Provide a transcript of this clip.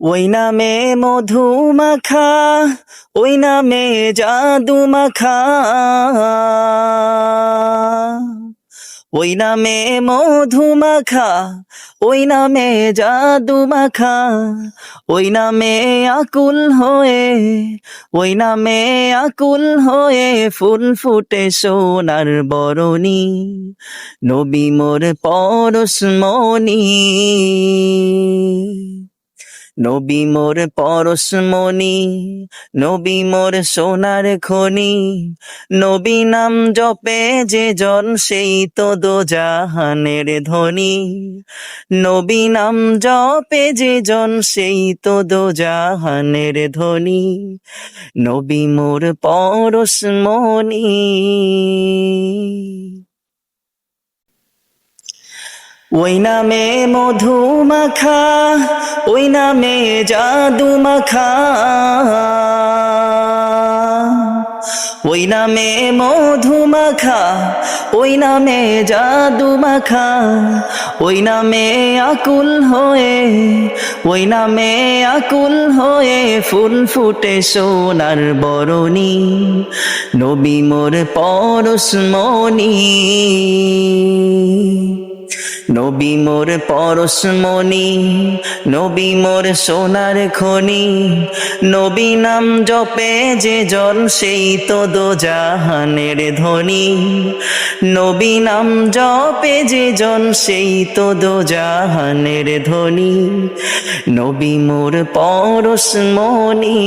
ওই নামে মধু মাখা, ওই নামে জাদু মাখা, ওই নামে মধু মাখা, ওই নামে জাদু মাখা, ওই নামে আকুল হয়ে, ওই নামে আকুল হয়ে ফুল ফুটে সোনার বরণী, নবী মোর পরশমণি, নবী মোর পরশমণি, নবী মোর সোনার খনি, নবী নাম জপে যে জন সেই তো দোজাহানের ধনী, নবী নাম জপে যে জন সেই তো দোজাহানের ধনী, নবী মোর পরশমণি। ওই নামে মধু মাখা, ওই নামে জাদু মাখা, ওই নামে মধু মাখা, ওই নামে জাদু মাখা, ওই নামে আকুল হয়ে, ওই নামে আকুল হয়ে ফুল ফুটে সোনার বরণী, নবী মোর পরশমণি, নবী মোর পরশমণি, নবী মোর সোনার খনি, নবী নাম জপে যে জন সেই তো দোজাহানের ধনী, নবী নাম জপে যে জন সেই তো দোজাহানের ধনী, নবী মোর পরশমণি।